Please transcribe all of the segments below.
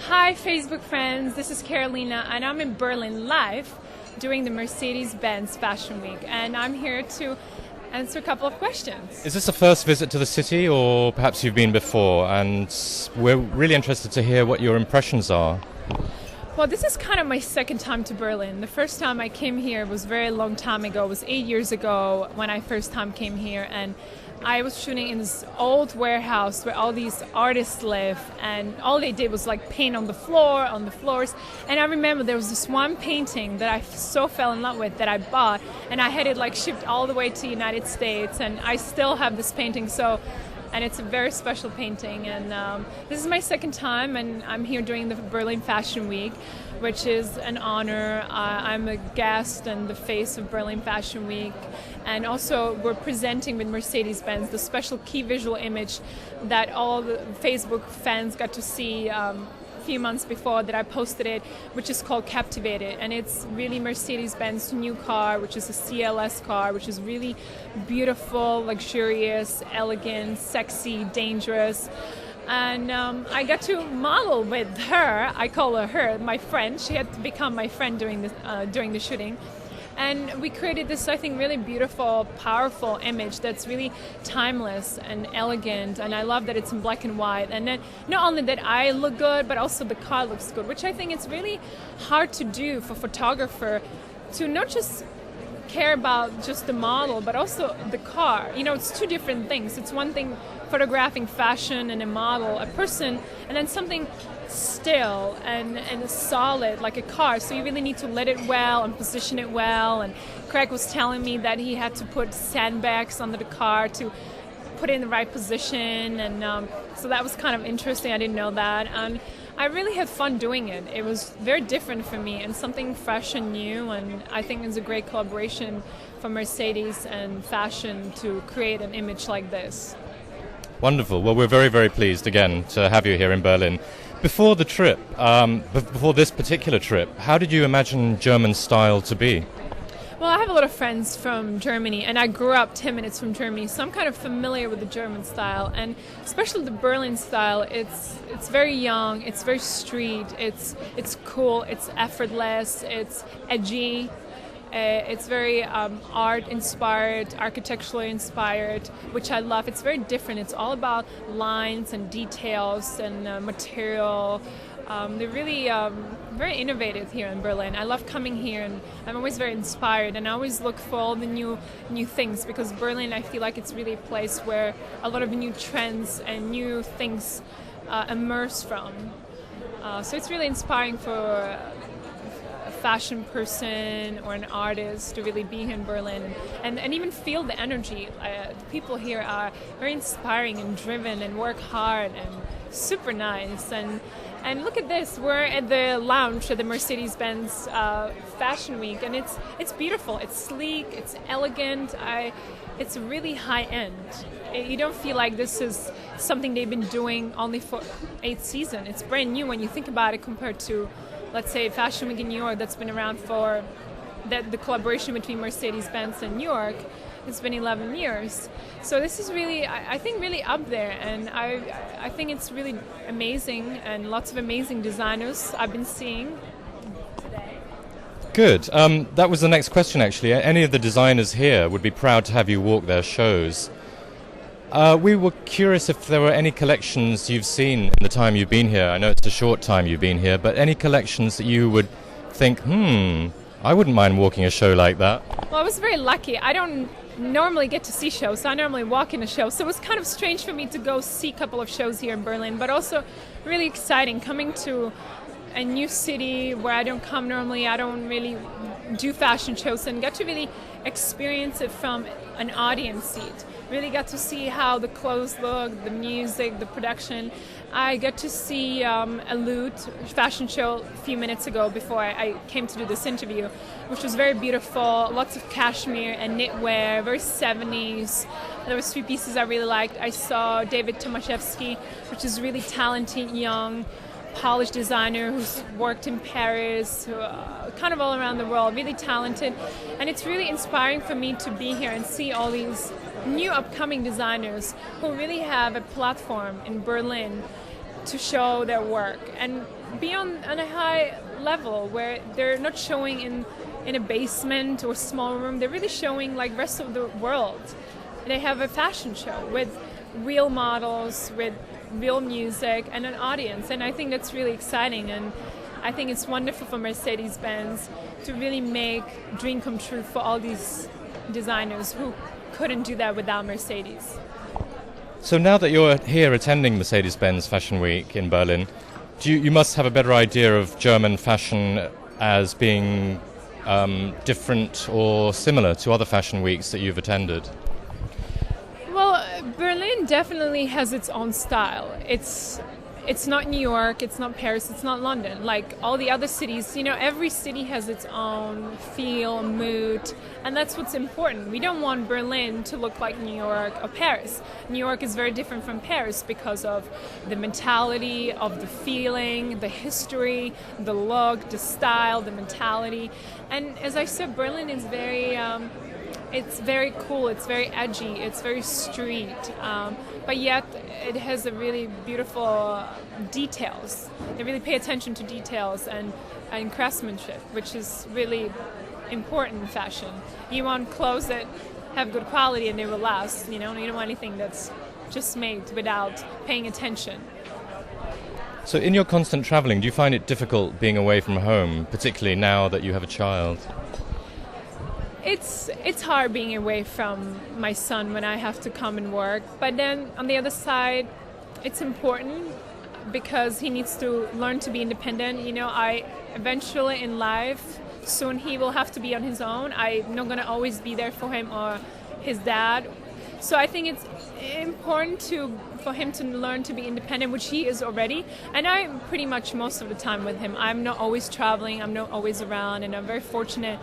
Hi Facebook friends, this is Carolina and I'm in Berlin live during the Mercedes-Benz Fashion Week, and I'm here to answer a couple of questions. Is this a first visit to the city, or perhaps you've been before? And we're really interested to hear what your impressions are. Well, this is kind of my second time to Berlin. The first time I came here was a very long time ago. It was 8 years ago when I first time came here, and I was shooting in this old warehouse where all these artists live, and all they did was like paint on the floors. And I remember there was this one painting that I so fell in love with that I bought, and I had it like shipped all the way to the United States, and I still have this painting. And it's a very special painting, and this is my second time, and I'm here during the Berlin Fashion Week, which is an honor. I'm a guest and the face of Berlin Fashion Week, and also we're presenting with Mercedes-Benz the special key visual image that all the Facebook fans got to see few months before that I posted it, which is called Captivated, and it's really Mercedes-Benz new car, which is a CLS car, which is really beautiful, luxurious, elegant, sexy, dangerous. And I got to model with her. I call her my friend. She had to become my friend during the shooting. And we created this, I think, really beautiful, powerful image that's really timeless and elegant. And I love that it's in black and white. And then not only that I look good, but also the car looks good, which I think it's really hard to do for a photographer, to not just care about just the model, but also the car. You know, it's two different things. It's one thing photographing fashion and a model, a person, and then something still and solid like a car. So you really need to let it well and position it well. And Craig was telling me that he had to put sandbags under the car to put it in the right position, and so that was kind of interesting. I didn't know that, and I really had fun doing it. It was very different for me and something fresh and new, and I think it's a great collaboration for Mercedes and fashion to create an image like this. Wonderful. Well, we're very, very pleased again to have you here in Berlin. Before the trip, before this particular trip, how did you imagine German style to be? Well, I have a lot of friends from Germany, and I grew up 10 minutes from Germany, so I'm kind of familiar with the German style, and especially the Berlin style. It's very young, it's very street, it's cool, it's effortless, it's edgy. It's very art-inspired, architecturally inspired, which I love. It's very different. It's all about lines and details and material. They're really very innovative here in Berlin. I love coming here, and I'm always very inspired, and I always look for all the new things, because Berlin, I feel like it's really a place where a lot of new trends and new things emerge from. So it's really inspiring for a fashion person or an artist to really be here in Berlin and even feel the energy. The people here are very inspiring and driven and work hard and super nice. And look at this, we're at the lounge at the Mercedes-Benz Fashion Week, and it's beautiful, it's sleek, it's elegant, it's really high-end. You don't feel like this is something they've been doing only for 8 seasons. It's brand new when you think about it compared to, let's say, Fashion Week in New York that's been around for the collaboration between Mercedes-Benz and New York. It's been 11 years. So this is really, I think, really up there, and I think it's really amazing, and lots of amazing designers I've been seeing today. Good. That was the next question, actually. Any of the designers here would be proud to have you walk their shows. We were curious if there were any collections you've seen in the time you've been here. I know it's a short time you've been here, but any collections that you would think, I wouldn't mind walking a show like that? Well, I was very lucky. I don't normally get to see shows, so I normally walk in a show. So it was kind of strange for me to go see a couple of shows here in Berlin, but also really exciting coming to a new city where I don't come normally. I don't really do fashion shows, and got to really experience it from an audience seat. Really got to see how the clothes look, the music, the production. I got to see a Loot fashion show a few minutes ago before I came to do this interview, which was very beautiful. Lots of cashmere and knitwear, very 70s. There was 3 pieces I really liked. I saw David Tomaszewski, which is really talented, young, Polish designer who's worked in Paris, kind of all around the world, really talented. And it's really inspiring for me to be here and see all these new upcoming designers who really have a platform in Berlin to show their work and be on a high level where they're not showing in a basement or small room. They're really showing like rest of the world. They have a fashion show with real models, with real music and an audience, and I think that's really exciting, and I think it's wonderful for Mercedes-Benz to really make dream come true for all these designers who couldn't do that without Mercedes. So now that you're here attending Mercedes-Benz Fashion Week in Berlin, you must have a better idea of German fashion as being different or similar to other fashion weeks that you've attended. Well, Berlin definitely has its own style. It's not New York, it's not Paris, it's not London. Like all the other cities, every city has its own feel, mood, and that's what's important. We don't want Berlin to look like New York or Paris. New York is very different from Paris because of the mentality, of the feeling, the history, the look, the style, the mentality. And as I said, Berlin is it's very cool, it's very edgy, it's very street, but yet it has a really beautiful details. They really pay attention to details and craftsmanship, which is really important in fashion. You want clothes that have good quality and they will last, you don't want anything that's just made without paying attention. So in your constant traveling, do you find it difficult being away from home, particularly now that you have a child? It's hard being away from my son when I have to come and work, but then on the other side, it's important because he needs to learn to be independent. I eventually in life, soon he will have to be on his own. I'm not going to always be there for him or his dad. So I think it's important for him to learn to be independent, which he is already. And I'm pretty much most of the time with him. I'm not always traveling, I'm not always around, and I'm very fortunate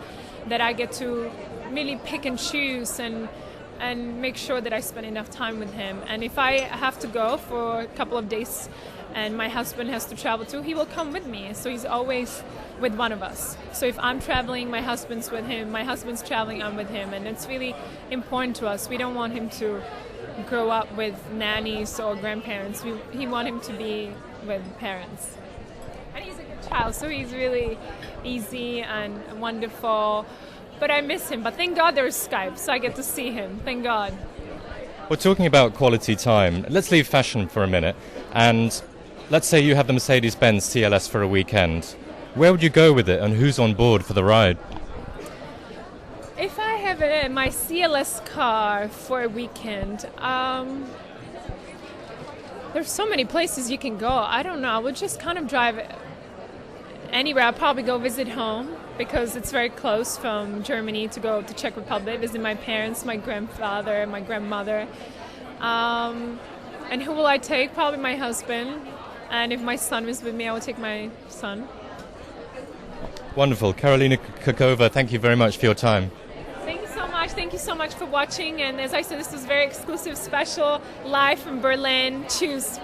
that I get to really pick and choose and make sure that I spend enough time with him. And if I have to go for a couple of days and my husband has to travel too, he will come with me. So he's always with one of us. So if I'm traveling, my husband's with him. My husband's traveling, I'm with him. And it's really important to us. We don't want him to grow up with nannies or grandparents. We want him to be with parents. And he's a good child, so he's really easy and wonderful. But I miss him. But thank God there's Skype, so I get to see him. Thank God. We're talking about quality time. Let's leave fashion for a minute. And let's say you have the Mercedes-Benz CLS for a weekend. Where would you go with it, and who's on board for the ride? If I have my CLS car for a weekend, there's so many places you can go. I don't know. I would just kind of drive anywhere. I'll probably go visit home because it's very close from Germany to go to Czech Republic, visit my parents, my grandfather, my grandmother. And who will I take? Probably my husband. And if my son was with me, I would take my son. Wonderful. Karolina Kurkova, thank you very much for your time. Thank you so much. Thank you so much for watching. And as I said, this was very exclusive, special, live from Berlin. Choose.